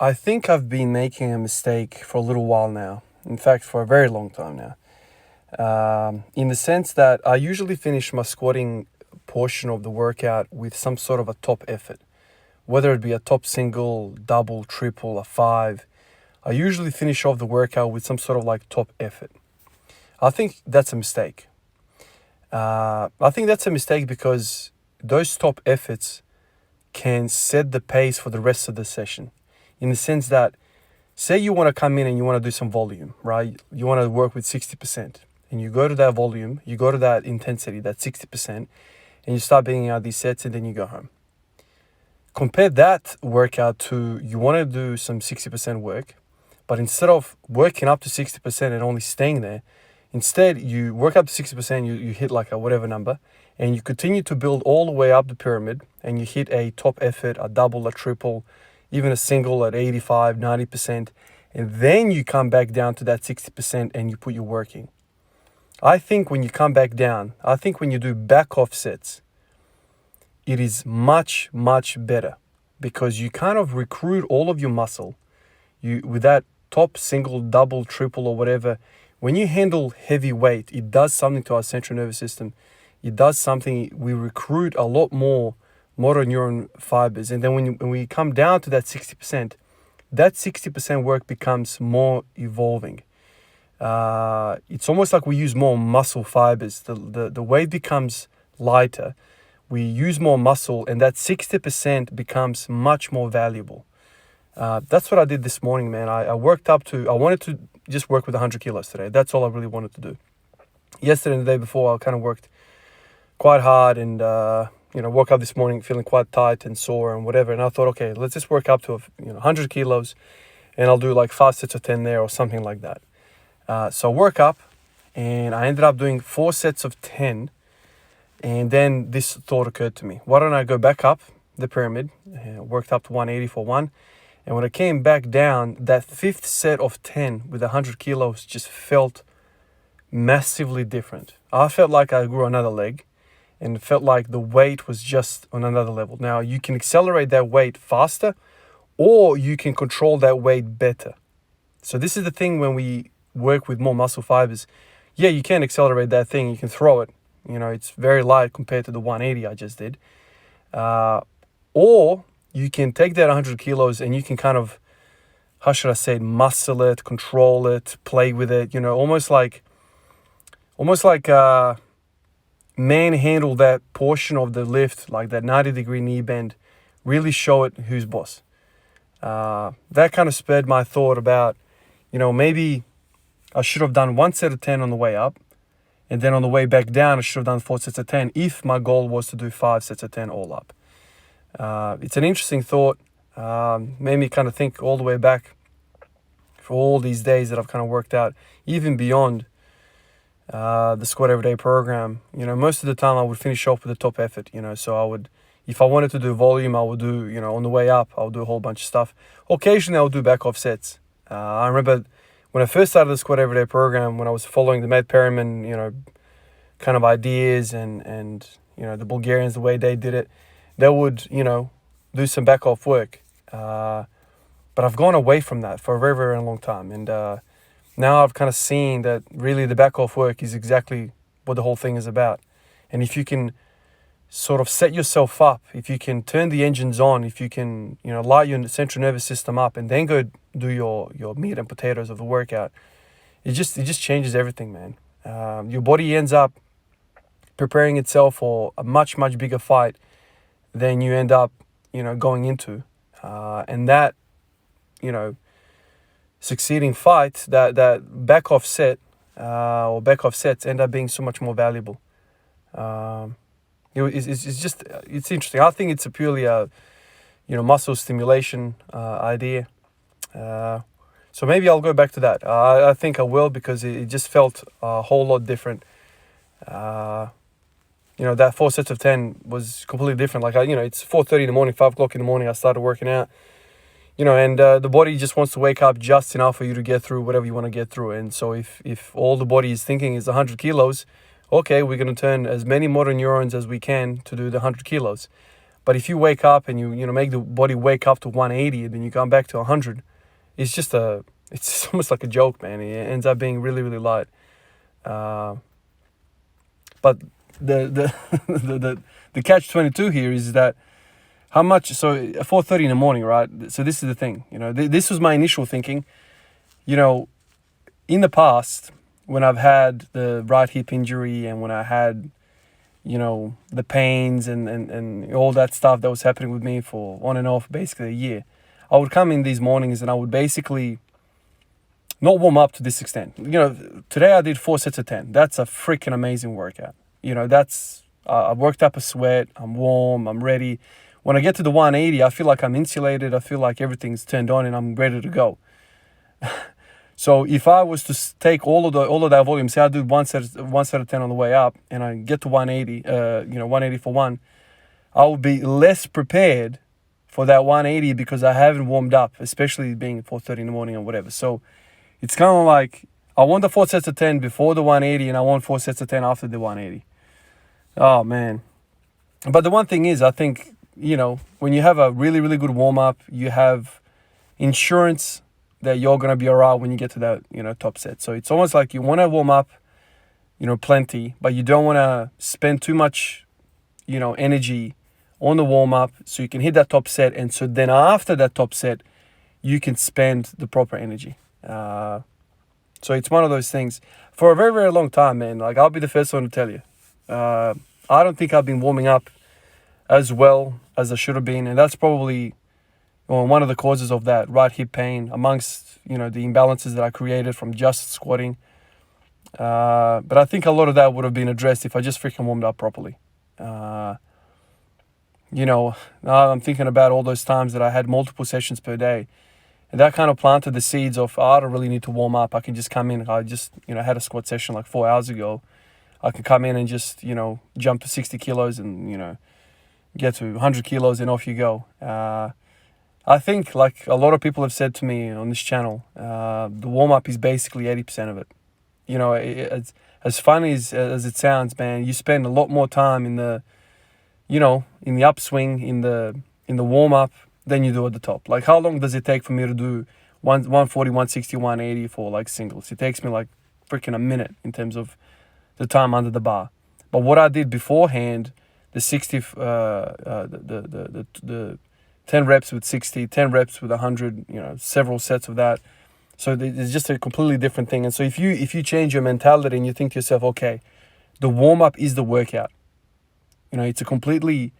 I think I've been making a mistake for a little while now. In fact, for a very long time now. In the sense that I usually finish my squatting portion of the workout with some sort of a top effort, whether it be a top single, double, triple, a five. I usually finish off the workout with some sort of like top effort. I think that's a mistake. I think that's a mistake because those top efforts can set the pace for the rest of the session. In the sense that, say you want to come in and you want to do some volume, right? You want to work with 60%. And you go to that volume, you go to that intensity, that 60%, and you start banging out these sets and then you go home. Compare that workout to you want to do some 60% work, but instead of working up to 60% and only staying there, instead you work up to 60%, you hit like a whatever number, and you continue to build all the way up the pyramid, and you hit a top effort, a double, a triple, even a single at 85, 90%, and then you come back down to that 60% and you put your work in. I think when you come back down, I think when you do back off sets, it is much, much better because you kind of recruit all of your muscle. You with that top, single, double, triple, or whatever, when you handle heavy weight, it does something to our central nervous system. It does something, we recruit a lot more motor neuron fibers. And then when we come down to that 60%, that 60% work becomes more evolving. It's almost like we use more muscle fibers. The weight becomes lighter. We use more muscle, and that 60% becomes much more valuable. That's what I did this morning, man. I worked up to, I wanted to just work with 100 kilos today. That's all I really wanted to do. Yesterday and the day before, I kind of worked quite hard and, woke up this morning feeling quite tight and sore and whatever. And I thought, okay, let's just work up to 100 kilos and I'll do like 5 sets of 10 there or something like that. So I work up and I ended up doing 4 sets of 10. And then this thought occurred to me. Why don't I go back up the pyramid? Worked up to 180 for one. And when I came back down, that 5th set of 10 with 100 kilos just felt massively different. I felt like I grew another leg and it felt like the weight was just on another level. Now, you can accelerate that weight faster or you can control that weight better. So this is the thing when we work with more muscle fibers. Yeah, you can accelerate that thing. You can throw it. It's very light compared to the 180 I just did. Or you can take that 100 kilos and you can kind of, how should I say it, muscle it, control it, play with it, almost like manhandle that portion of the lift, like that 90-degree knee bend, really show it who's boss. That kind of spurred my thought about, maybe I should have done 1 set of 10 on the way up, and then on the way back down, I should have done 4 sets of 10 if my goal was to do 5 sets of 10 all up. It's an interesting thought. Made me kind of think all the way back for all these days that I've kind of worked out, even beyond the Squat Everyday program. Most of the time I would finish off with a top effort, so I would, if I wanted to do volume, I would do, on the way up, I would do a whole bunch of stuff. Occasionally I would do back off sets. I remember when I first started the Squat Everyday program, when I was following the Matt Perryman, kind of ideas and the Bulgarians, the way they did it, they would, do some back off work. But I've gone away from that for a very, very long time. And now I've kind of seen that really the back off work is exactly what the whole thing is about. And if you can sort of set yourself up, if you can turn the engines on, if you can, light your central nervous system up and then go do your meat and potatoes of the workout, it just changes everything, man. Your body ends up preparing itself for a much, much bigger fight than you end up, going into. And that, succeeding fight, that back off set or back off sets end up being so much more valuable. It's interesting. I think it's a purely muscle stimulation idea. So maybe I'll go back to that. I think I will because it just felt a whole lot different. That 4 sets of 10 was completely different. Like, it's 4:30 in the morning, 5 o'clock in the morning, I started working out. And the body just wants to wake up just enough for you to get through whatever you want to get through. And so if all the body is thinking is 100 kilos, okay, we're going to turn as many motor neurons as we can to do the 100 kilos. But if you wake up and you make the body wake up to 180 and then you come back to 100, it's almost like a joke, man. It ends up being really, really light. But the the catch-22 here is that how much, so at 4:30 in the morning, right? So this is the thing, this was my initial thinking. In the past, when I've had the right hip injury and when I had, the pains and all that stuff that was happening with me for on and off basically a year, I would come in these mornings and I would basically not warm up to this extent. Today I did 4 sets of 10. That's a freaking amazing workout. I worked up a sweat, I'm warm, I'm ready. When I get to the 180, I feel like I'm insulated. I feel like everything's turned on and I'm ready to go. So if I was to take all of that volume, say I do one set of 10 on the way up, and I get to 180, 180 for one, I will be less prepared for that 180 because I haven't warmed up, especially being 4:30 in the morning or whatever. So it's kind of like I want the 4 sets of 10 before the 180, and I want 4 sets of 10 after the 180. Oh man! But the one thing is, I think when you have a really, really good warm up, you have insurance that you're going to be all right when you get to that, top set. So it's almost like you want to warm up, plenty, but you don't want to spend too much, energy on the warm up so you can hit that top set. And so then after that top set, you can spend the proper energy. So it's one of those things. For a very, very long time, man, like I'll be the first one to tell you, I don't think I've been warming up as well as I should have been. And that's probably one of the causes of that right hip pain amongst, the imbalances that I created from just squatting. But I think a lot of that would have been addressed if I just freaking warmed up properly. Now I'm thinking about all those times that I had multiple sessions per day. And that kind of planted the seeds of, I don't really need to warm up. I can just come in. I just, had a squat session like 4 hours ago. I can come in and just, jump to 60 kilos and, get to 100 kilos and off you go. I think, like a lot of people have said to me on this channel, the warm-up is basically 80% of it. As funny as it sounds, man, you spend a lot more time in the, in the upswing, in the warm-up than you do at the top. Like, how long does it take for me to do 140, 160, 180 for, like, singles? It takes me, like, freaking a minute in terms of the time under the bar. But what I did beforehand, the 60, the 10 reps with 60, 10 reps with 100, several sets of that. So it's just a completely different thing. And so if you change your mentality and you think to yourself, okay, the warm-up is the workout. It's a completely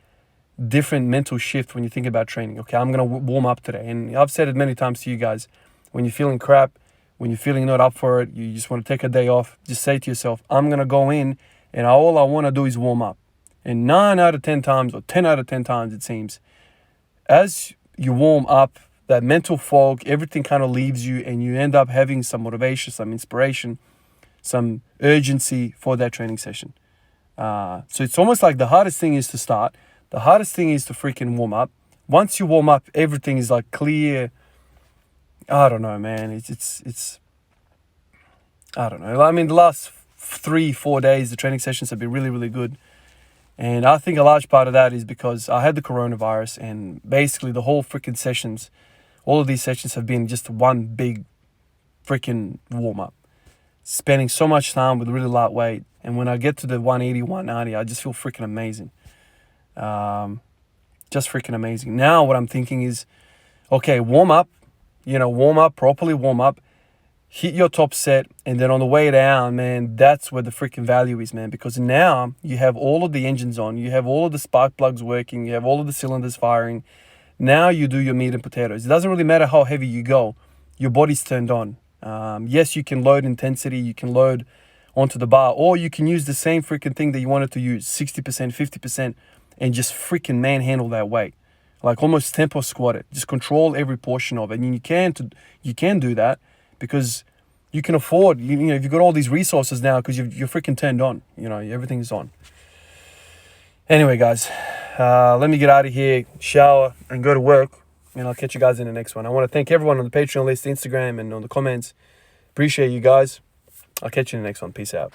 different mental shift when you think about training. Okay, I'm going to warm up today. And I've said it many times to you guys, when you're feeling crap, when you're feeling not up for it, you just want to take a day off, just say to yourself, I'm going to go in and all I want to do is warm up. And 9 out of 10 times, or 10 out of 10 times it seems, as you warm up, that mental fog, everything kind of leaves you and you end up having some motivation, some inspiration, some urgency for that training session. So it's almost like the hardest thing is to start. The hardest thing is to freaking warm up. Once you warm up, everything is like clear. I don't know, man. It's I don't know. I mean, the last 3-4 days, the training sessions have been really, really good. And I think a large part of that is because I had the coronavirus and basically the whole freaking sessions, all of these sessions have been just one big freaking warm-up. Spending so much time with really light weight. And when I get to the 180, 190, I just feel freaking amazing. Just freaking amazing. Now what I'm thinking is, okay, warm up, properly warm up. Hit your top set, and then on the way down, man, that's where the freaking value is, man. Because now you have all of the engines on, you have all of the spark plugs working, you have all of the cylinders firing. Now you do your meat and potatoes. It doesn't really matter how heavy you go, your body's turned on. Yes, you can load intensity, you can load onto the bar, or you can use the same freaking thing that you wanted to use, 60%, 50%, and just freaking manhandle that weight. Like almost tempo squat it. Just control every portion of it. And you can do that. Because you can afford, you've got all these resources now because you're freaking turned on. Everything's on. Anyway, guys, let me get out of here, shower, and go to work. And I'll catch you guys in the next one. I want to thank everyone on the Patreon list, Instagram, and on the comments. Appreciate you guys. I'll catch you in the next one. Peace out.